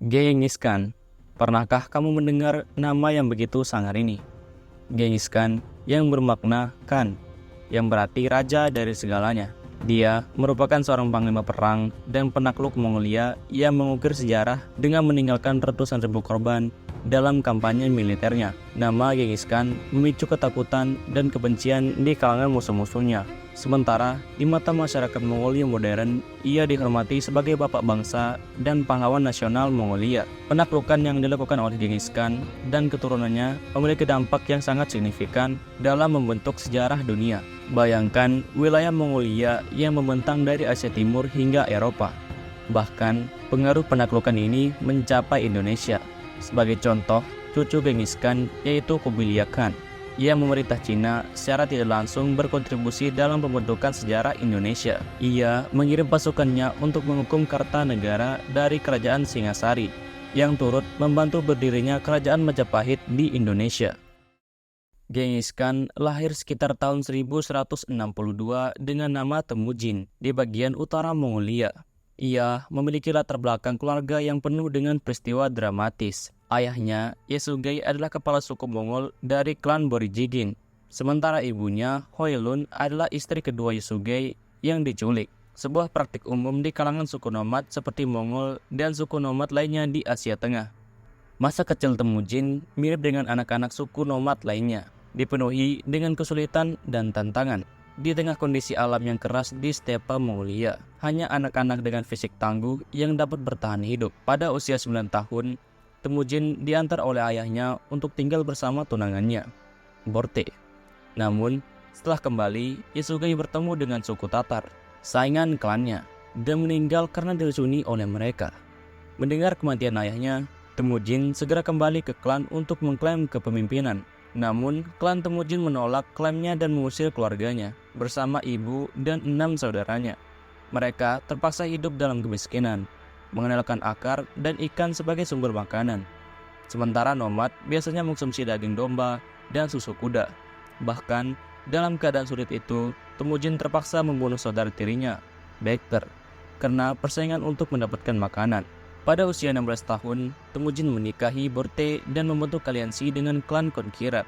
Genghis Khan. Pernahkah kamu mendengar nama yang begitu sangar ini? Genghis Khan yang bermakna Khan, yang berarti raja dari segalanya. Dia merupakan seorang panglima perang dan penakluk Mongolia yang mengukir sejarah dengan meninggalkan ratusan ribu korban dalam kampanye militernya. Nama Genghis Khan memicu ketakutan dan kebencian di kalangan musuh-musuhnya. Sementara di mata masyarakat Mongolia modern, ia dihormati sebagai bapak bangsa dan pahlawan nasional Mongolia. Penaklukan yang dilakukan oleh Genghis Khan dan keturunannya memiliki dampak yang sangat signifikan dalam membentuk sejarah dunia. Bayangkan wilayah Mongolia yang membentang dari Asia Timur hingga Eropa. Bahkan pengaruh penaklukan ini mencapai Indonesia. Sebagai contoh, cucu Genghis Khan yaitu Kubilai Khan yang memerintah Cina secara tidak langsung berkontribusi dalam pembentukan sejarah Indonesia. Ia mengirim pasukannya untuk menghukum Kartanegara dari kerajaan Singasari yang turut membantu berdirinya kerajaan Majapahit di Indonesia. Genghis Khan lahir sekitar tahun 1162 dengan nama Temujin di bagian utara Mongolia. Ia memiliki latar belakang keluarga yang penuh dengan peristiwa dramatis. Ayahnya, Yesugei, adalah kepala suku Mongol dari klan Borjigin. Sementara ibunya, Hoilun, adalah istri kedua Yesugei yang diculik. Sebuah praktik umum di kalangan suku nomad seperti Mongol dan suku nomad lainnya di Asia Tengah. Masa kecil Temujin mirip dengan anak-anak suku nomad lainnya, dipenuhi dengan kesulitan dan tantangan. Di tengah kondisi alam yang keras di stepa Mongolia, hanya anak-anak dengan fisik tangguh yang dapat bertahan hidup. Pada usia 9 tahun, Temujin diantar oleh ayahnya untuk tinggal bersama tunangannya, Borte. Namun, setelah kembali, Yesugei bertemu dengan suku Tatar, saingan klannya, dan meninggal karena diracuni oleh mereka. Mendengar kematian ayahnya, Temujin segera kembali ke klan untuk mengklaim kepemimpinan. Namun, klan Temujin menolak klaimnya dan mengusir keluarganya bersama ibu dan 6 saudaranya. Mereka terpaksa hidup dalam kemiskinan, mengandalkan akar dan ikan sebagai sumber makanan. Sementara nomad biasanya mengkonsumsi daging domba dan susu kuda. Bahkan, dalam keadaan sulit itu, Temujin terpaksa membunuh saudara tirinya, Baekter, karena persaingan untuk mendapatkan makanan. Pada usia 16 tahun, Temujin menikahi Borte dan membentuk aliansi dengan klan Konkirat.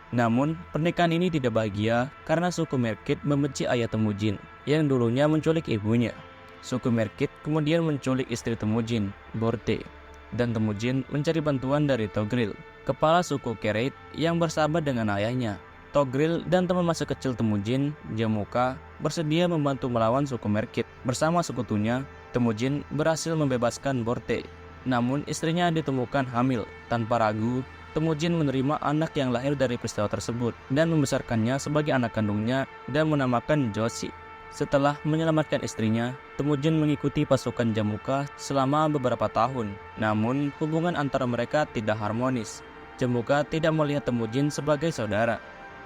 Namun, pernikahan ini tidak bahagia karena suku Merkit membenci ayah Temujin yang dulunya menculik ibunya. Suku Merkit kemudian menculik istri Temujin, Borte, dan Temujin mencari bantuan dari Togril, kepala suku Kereit yang bersahabat dengan ayahnya. Togril dan teman masa kecil Temujin, Jamuka, bersedia membantu melawan suku Merkit. Bersama sekutunya, Temujin berhasil membebaskan Borte. Namun istrinya ditemukan hamil. Tanpa ragu, Temujin menerima anak yang lahir dari peristiwa tersebut dan membesarkannya sebagai anak kandungnya dan menamakan Joshi. Setelah menyelamatkan istrinya, Temujin mengikuti pasukan Jamuka selama beberapa tahun. Namun hubungan antara mereka tidak harmonis. Jamuka tidak melihat Temujin sebagai saudara.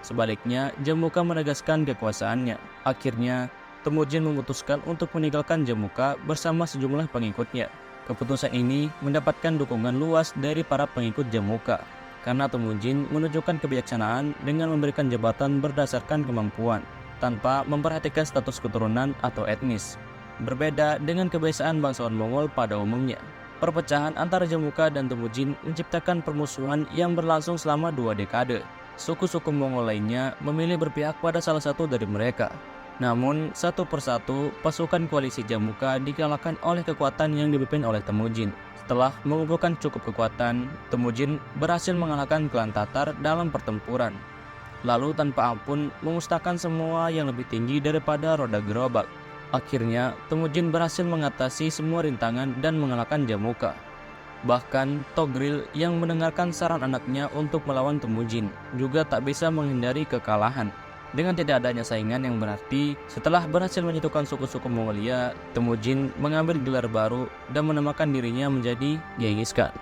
Sebaliknya, Jamuka menegaskan kekuasaannya. Akhirnya, Temujin memutuskan untuk meninggalkan Jamuka bersama sejumlah pengikutnya. Keputusan ini mendapatkan dukungan luas dari para pengikut Jamuka, karena Temujin menunjukkan kebijaksanaan dengan memberikan jabatan berdasarkan kemampuan, tanpa memperhatikan status keturunan atau etnis. Berbeda dengan kebiasaan bangsawan Mongol pada umumnya, perpecahan antara Jamuka dan Temujin menciptakan permusuhan yang berlangsung selama 2 dekade. Suku-suku Mongol lainnya memilih berpihak pada salah satu dari mereka. Namun, satu persatu pasukan koalisi Jamuka dikalahkan oleh kekuatan yang dipimpin oleh Temujin. Setelah mengumpulkan cukup kekuatan, Temujin berhasil mengalahkan klan Tatar dalam pertempuran. Lalu tanpa ampun memusnahkan semua yang lebih tinggi daripada roda gerobak. Akhirnya, Temujin berhasil mengatasi semua rintangan dan mengalahkan Jamuka. Bahkan, Togril yang mendengarkan saran anaknya untuk melawan Temujin juga tak bisa menghindari kekalahan. Dengan tidak adanya saingan yang berarti, setelah berhasil menyatukan suku-suku Mongolia, Temujin mengambil gelar baru dan menamakan dirinya menjadi Genghis Khan.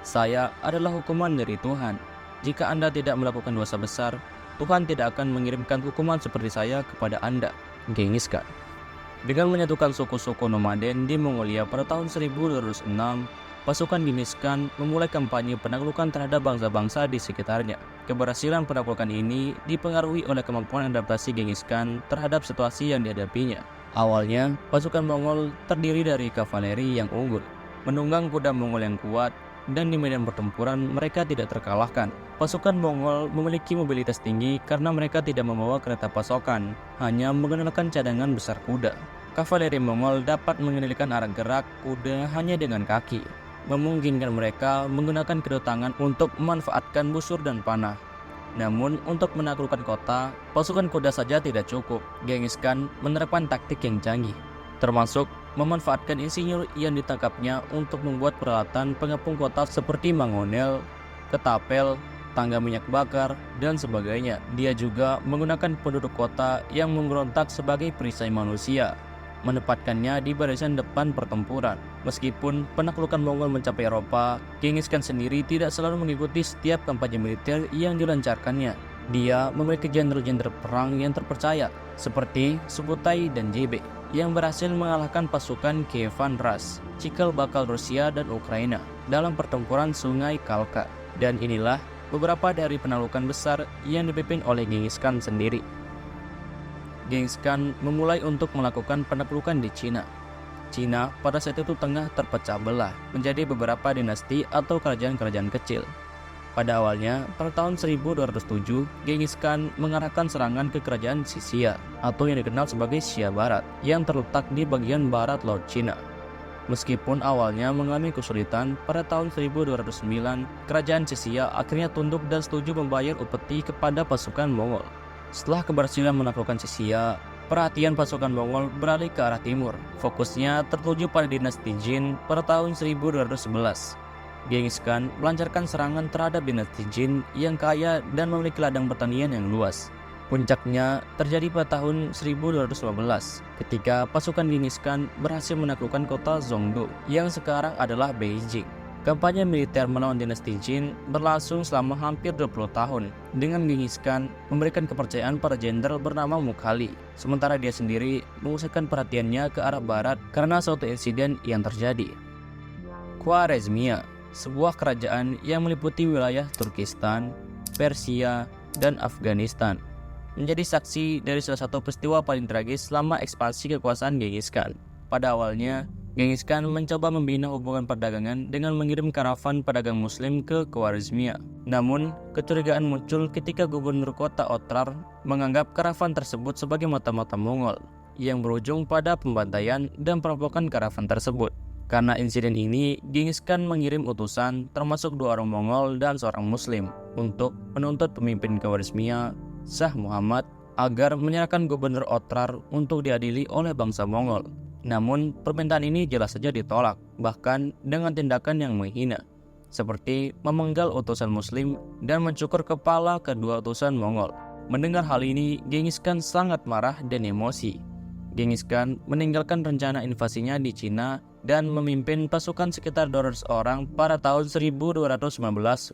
Saya adalah hukuman dari Tuhan. Jika Anda tidak melakukan dosa besar, Tuhan tidak akan mengirimkan hukuman seperti saya kepada Anda, Genghis Khan. Dengan menyatukan suku-suku nomaden di Mongolia pada tahun 1206, pasukan Genghis Khan memulai kampanye penaklukan terhadap bangsa-bangsa di sekitarnya. Keberhasilan penaklukan ini dipengaruhi oleh kemampuan adaptasi Genghis Khan terhadap situasi yang dihadapinya. Awalnya, pasukan Mongol terdiri dari kavaleri yang unggul, menunggang kuda Mongol yang kuat, dan di medan pertempuran mereka tidak terkalahkan. Pasukan Mongol memiliki mobilitas tinggi karena mereka tidak membawa kereta pasokan, hanya menggunakan cadangan besar kuda. Kavaleri Mongol dapat mengendalikan arah gerak kuda hanya dengan kaki, memungkinkan mereka menggunakan kedua tangan untuk memanfaatkan busur dan panah. Namun untuk menaklukkan kota, pasukan kuda saja tidak cukup. Genghis Khan menerapkan taktik yang canggih, termasuk memanfaatkan insinyur yang ditangkapnya untuk membuat peralatan pengepung kota seperti mangonel, ketapel, tangga minyak bakar, dan sebagainya. Dia juga menggunakan penduduk kota yang memberontak sebagai perisai manusia, menempatkannya di barisan depan pertempuran. Meskipun penaklukan Mongol mencapai Eropa, Genghis Khan sendiri tidak selalu mengikuti setiap kampanye militer yang dilancarkannya. Dia memiliki jenderal-jenderal perang yang terpercaya, seperti Subutai dan JB, yang berhasil mengalahkan pasukan Kievan Rus, cikal bakal Rusia dan Ukraina dalam pertempuran Sungai Kalka. Dan inilah beberapa dari penaklukan besar yang dipimpin oleh Genghis Khan sendiri. Genghis Khan memulai untuk melakukan penaklukan di Cina. Cina pada saat itu tengah terpecah belah menjadi beberapa dinasti atau kerajaan-kerajaan kecil. Pada awalnya, pada tahun 1207, Genghis Khan mengarahkan serangan ke kerajaan Sisia atau yang dikenal sebagai Xia Barat yang terletak di bagian barat Laut Cina. Meskipun awalnya mengalami kesulitan, pada tahun 1209, kerajaan Sisia akhirnya tunduk dan setuju membayar upeti kepada pasukan Mongol. Setelah keberhasilan menaklukkan Sisia, perhatian pasukan Mongol beralih ke arah timur. Fokusnya tertuju pada dinasti Jin pada tahun 1211. Genghis Khan melancarkan serangan terhadap dinasti Jin yang kaya dan memiliki ladang pertanian yang luas. Puncaknya terjadi pada tahun 1215 ketika pasukan Genghis Khan berhasil menaklukkan kota Zhongdo yang sekarang adalah Beijing. Kampanye militer melawan dinasti Jin berlangsung selama hampir 20 tahun dengan Genghis Khan memberikan kepercayaan pada jenderal bernama Mukhali, sementara dia sendiri mengusirkan perhatiannya ke arah barat karena suatu insiden yang terjadi. Khwarezmia, sebuah kerajaan yang meliputi wilayah Turkistan, Persia, dan Afghanistan, menjadi saksi dari salah satu peristiwa paling tragis selama ekspansi kekuasaan Genghis Khan. Pada awalnya, Genghis Khan mencoba membina hubungan perdagangan dengan mengirim karavan pedagang muslim ke Khwarezmia. Namun, kecurigaan muncul ketika gubernur kota Otrar menganggap karavan tersebut sebagai mata-mata Mongol, yang berujung pada pembantaian dan perampokan karavan tersebut. Karena insiden ini, Genghis Khan mengirim utusan termasuk 2 orang Mongol dan seorang muslim untuk menuntut pemimpin Khwarezmia, Shah Muhammad, agar menyerahkan gubernur Otrar untuk diadili oleh bangsa Mongol. Namun, permintaan ini jelas saja ditolak, bahkan dengan tindakan yang menghina, seperti memenggal utusan muslim dan mencukur kepala kedua utusan Mongol. Mendengar hal ini, Genghis Khan sangat marah dan emosi. Genghis Khan meninggalkan rencana invasinya di Cina dan memimpin pasukan sekitar 200 orang pada tahun 1219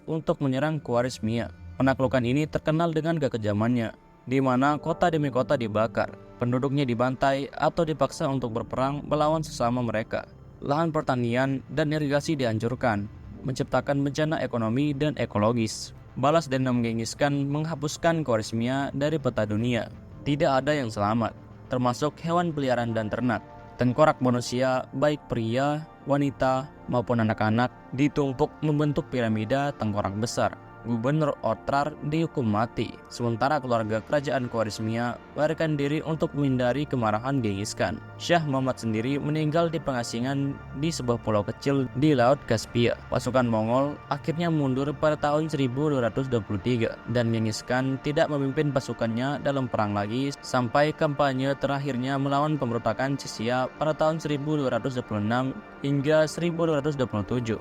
untuk menyerang Khwarezmia. Penaklukan ini terkenal dengan kekejamannya, di mana kota demi kota dibakar, penduduknya dibantai atau dipaksa untuk berperang melawan sesama mereka. Lahan pertanian dan irigasi dihancurkan, menciptakan bencana ekonomi dan ekologis. Balas dendam Genghis Khan menghapuskan Khwarezmia dari peta dunia. Tidak ada yang selamat, termasuk hewan peliharaan dan ternak. Tengkorak manusia, baik pria, wanita, maupun anak-anak, ditumpuk membentuk piramida tengkorak besar. Gubernur Otrar dihukum mati, sementara keluarga kerajaan Khwarezmia melarikan diri untuk menghindari kemarahan Genghis Khan. Shah Muhammad sendiri meninggal di pengasingan di sebuah pulau kecil di Laut Kaspia. Pasukan Mongol akhirnya mundur pada tahun 1223 dan Genghis Khan tidak memimpin pasukannya dalam perang lagi sampai kampanye terakhirnya melawan pemberontakan Sisia pada tahun 1226 hingga 1227.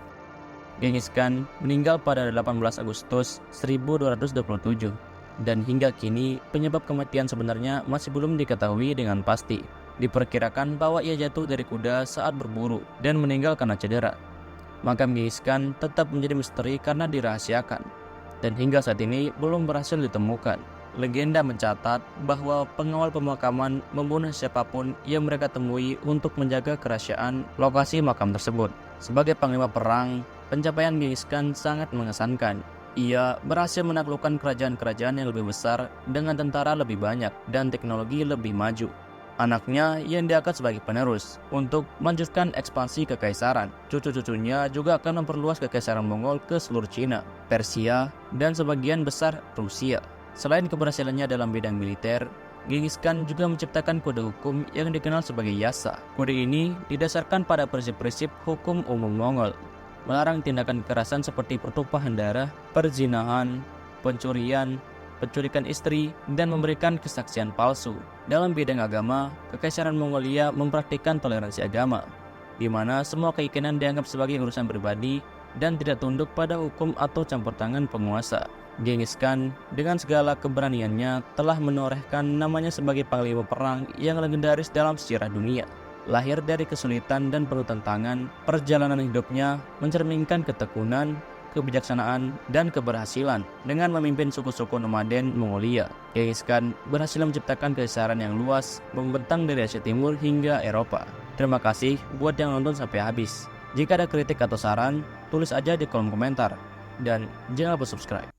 Genghis Khan meninggal pada 18 Agustus 1227 dan hingga kini penyebab kematian sebenarnya masih belum diketahui dengan pasti. Diperkirakan bahwa ia jatuh dari kuda saat berburu dan meninggal karena cedera. Makam Genghis Khan tetap menjadi misteri karena dirahasiakan dan hingga saat ini belum berhasil ditemukan. Legenda mencatat bahwa pengawal pemakaman membunuh siapapun yang mereka temui untuk menjaga kerahasiaan lokasi makam tersebut. Sebagai panglima perang, pencapaian Genghis Khan sangat mengesankan. Ia berhasil menaklukkan kerajaan-kerajaan yang lebih besar dengan tentara lebih banyak dan teknologi lebih maju. anaknya yang diangkat sebagai penerus untuk melanjutkan ekspansi kekaisaran. Cucu-cucunya juga akan memperluas kekaisaran Mongol ke seluruh Cina, Persia, dan sebagian besar Rusia. Selain keberhasilannya dalam bidang militer, Genghis Khan juga menciptakan kode hukum yang dikenal sebagai Yasa. Kode ini didasarkan pada prinsip-prinsip hukum umum Mongol, melarang tindakan kekerasan seperti pertumpahan darah, perzinahan, pencurian, penculikan istri, dan memberikan kesaksian palsu. Dalam bidang agama, Kekaisaran Mongolia mempraktikkan toleransi agama, di mana semua keyakinan dianggap sebagai urusan pribadi dan tidak tunduk pada hukum atau campur tangan penguasa. Genghis Khan dengan segala keberaniannya telah menorehkan namanya sebagai panglima perang yang legendaris dalam sejarah dunia. Lahir dari kesulitan dan penuh tantangan, perjalanan hidupnya mencerminkan ketekunan, kebijaksanaan, dan keberhasilan. Dengan memimpin suku-suku nomaden Mongolia, Genghis Khan berhasil menciptakan kekaisaran yang luas, membentang dari Asia Timur hingga Eropa. Terima kasih buat yang nonton sampai habis. Jika ada kritik atau saran, tulis aja di kolom komentar. Dan jangan lupa subscribe.